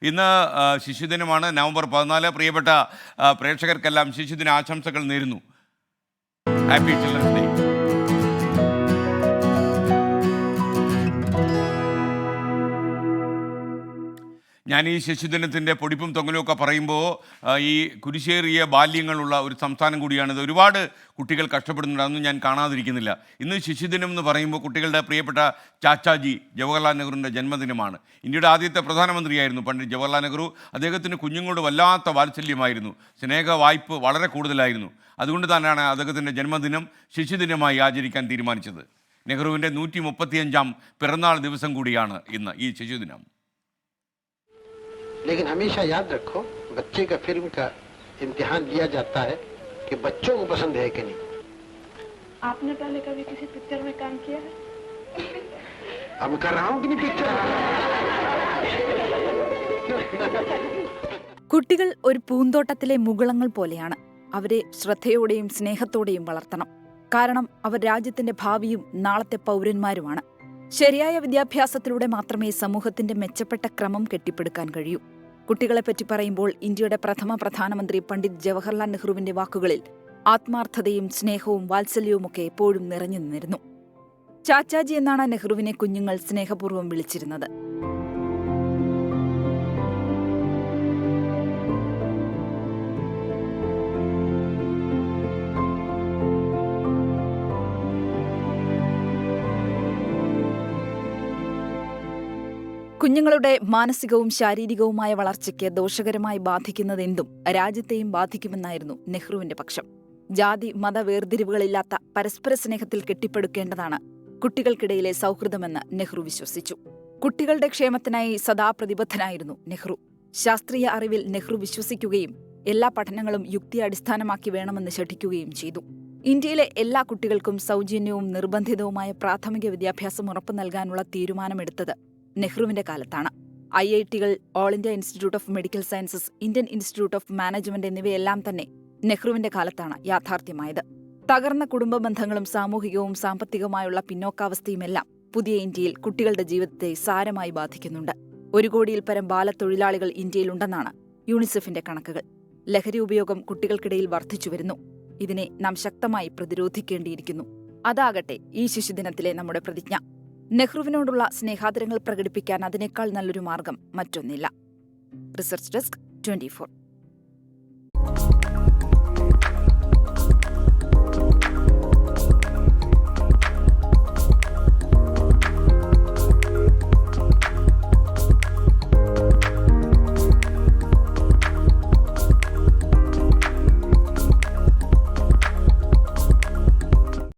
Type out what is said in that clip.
ഇന്ന് ശിശുദിനമാണ്, നവംബർ 14. പ്രിയപ്പെട്ട പ്രേക്ഷകർക്കെല്ലാം ശിശുദിന ആശംസകൾ നേരുന്നു. Happy children's day. ഞാൻ ഈ ശിശുദിനത്തിൻ്റെ പൊടിപ്പും തൊങ്ങലുമൊക്കെ പറയുമ്പോൾ ഈ കുരിശേറിയ ബാല്യങ്ങളുള്ള ഒരു സംസ്ഥാനം കൂടിയാണിത്. ഒരുപാട് കുട്ടികൾ കഷ്ടപ്പെടുന്നുണ്ട്, അതൊന്നും ഞാൻ കാണാതിരിക്കുന്നില്ല. ഇന്ന് ശിശുദിനം എന്ന് പറയുമ്പോൾ കുട്ടികളുടെ പ്രിയപ്പെട്ട ചാച്ചാജി ജവഹർലാൽ നെഹ്റുവിൻ്റെ ജന്മദിനമാണ്. ഇന്ത്യയുടെ ആദ്യത്തെ പ്രധാനമന്ത്രിയായിരുന്നു പണ്ഡിറ്റ് ജവഹർലാൽ നെഹ്റു. അദ്ദേഹത്തിന് കുഞ്ഞുങ്ങളോട് വല്ലാത്ത വാത്സല്യമായിരുന്നു, സ്നേഹ വായ്പ് വളരെ കൂടുതലായിരുന്നു. അതുകൊണ്ട് തന്നെയാണ് അദ്ദേഹത്തിൻ്റെ ജന്മദിനം ശിശുദിനമായി ആചരിക്കാൻ തീരുമാനിച്ചത്. നെഹ്റുവിൻ്റെ 135ാം പിറന്നാൾ ദിവസം കൂടിയാണ് ഇന്ന് ഈ ശിശുദിനം. लेकिन हमेशा याद रखो, बच्चे का फिल्म का इम्तिहान लिया जाता है कि बच्चों को पसंद है कि नहीं. आपने पहले कभी किसी पिक्चर में काम किया है? अब कर रहा हूँ कि नहीं पिक्चर. കുട്ടികൾ ഒരു പൂന്തോട്ടത്തിലെ മുകുളങ്ങൾ പോലെയാണ്. അവരെ ശ്രദ്ധയോടെയും സ്നേഹത്തോടെയും വളർത്തണം. കാരണം അവർ രാജ്യത്തിന്റെ ഭാവിയും നാളത്തെ പൗരന്മാരുമാണ്. ശരിയായ വിദ്യാഭ്യാസത്തിലൂടെ മാത്രമേ സമൂഹത്തിന്റെ മെച്ചപ്പെട്ട ക്രമം കെട്ടിപ്പടുക്കാൻ കഴിയൂ. കുട്ടികളെപ്പറ്റി പറയുമ്പോൾ ഇന്ത്യയുടെ പ്രഥമ പ്രധാനമന്ത്രി പണ്ഡിറ്റ് ജവഹർലാൽ നെഹ്റുവിന്റെ വാക്കുകളിൽ ആത്മാർത്ഥതയും സ്നേഹവും വാത്സല്യവുമൊക്കെ എപ്പോഴും നിറഞ്ഞു നിന്നിരുന്നു. ചാച്ചാജി എന്നാണ് നെഹ്റുവിനെ കുഞ്ഞുങ്ങൾ സ്നേഹപൂർവ്വം വിളിച്ചിരുന്നത്. കുഞ്ഞുങ്ങളുടെ മാനസികവും ശാരീരികവുമായ വളർച്ചയ്ക്ക് ദോഷകരമായി ബാധിക്കുന്നതെന്തും രാജ്യത്തെയും ബാധിക്കുമെന്നായിരുന്നു നെഹ്റുവിന്റെ പക്ഷം. ജാതി മത വേർതിരിവുകളില്ലാത്ത പരസ്പര സ്നേഹത്തിൽ കെട്ടിപ്പടുക്കേണ്ടതാണ് കുട്ടികൾക്കിടയിലെ സൗഹൃദമെന്ന് നെഹ്റു വിശ്വസിച്ചു. കുട്ടികളുടെ ക്ഷേമത്തിനായി സദാ പ്രതിബദ്ധനായിരുന്നു നെഹ്റു. ശാസ്ത്രീയ അറിവിൽ നെഹ്റു വിശ്വസിക്കുകയും എല്ലാ പഠനങ്ങളും യുക്തി അടിസ്ഥാനമാക്കി വേണമെന്ന് ശഠിക്കുകയും ചെയ്തു. ഇന്ത്യയിലെ എല്ലാ കുട്ടികൾക്കും സൗജന്യവും നിർബന്ധിതവുമായ പ്രാഥമിക വിദ്യാഭ്യാസം ഉറപ്പു നൽകാനുള്ള തീരുമാനമെടുത്തത് നെഹ്റുവിന്റെ കാലത്താണ്. IITകൾ, all India institute of medical sciences, Indian institute of management എന്നിവയെല്ലാം തന്നെ നെഹ്റുവിന്റെ കാലത്താണ് യാഥാർത്ഥ്യമായത്. തകർന്ന കുടുംബ ബന്ധങ്ങളും സാമൂഹികവും സാമ്പത്തികവുമായുള്ള പിന്നോക്കാവസ്ഥയുമെല്ലാം പുതിയ ഇന്ത്യയിൽ കുട്ടികളുടെ ജീവിതത്തെ സാരമായി ബാധിക്കുന്നുണ്ട്. 1 കോടിയിൽ പരം ബാലത്തൊഴിലാളികൾ ഇന്ത്യയിലുണ്ടെന്നാണ് യൂണിസെഫിന്റെ കണക്കുകൾ. ലഹരി ഉപയോഗം കുട്ടികൾക്കിടയിൽ വർദ്ധിച്ചുവരുന്നു. ഇതിനെ നാം ശക്തമായി പ്രതിരോധിക്കേണ്ടിയിരിക്കുന്നു. അതാകട്ടെ ഈ ശിശുദിനത്തിലെ നമ്മുടെ പ്രതിജ്ഞ. നെഹ്റുവിനോടുള്ള സ്നേഹാദരങ്ങൾ പ്രകടിപ്പിക്കാൻ അതിനേക്കാൾ നല്ലൊരു മാർഗം മറ്റൊന്നില്ല. Research desk 24.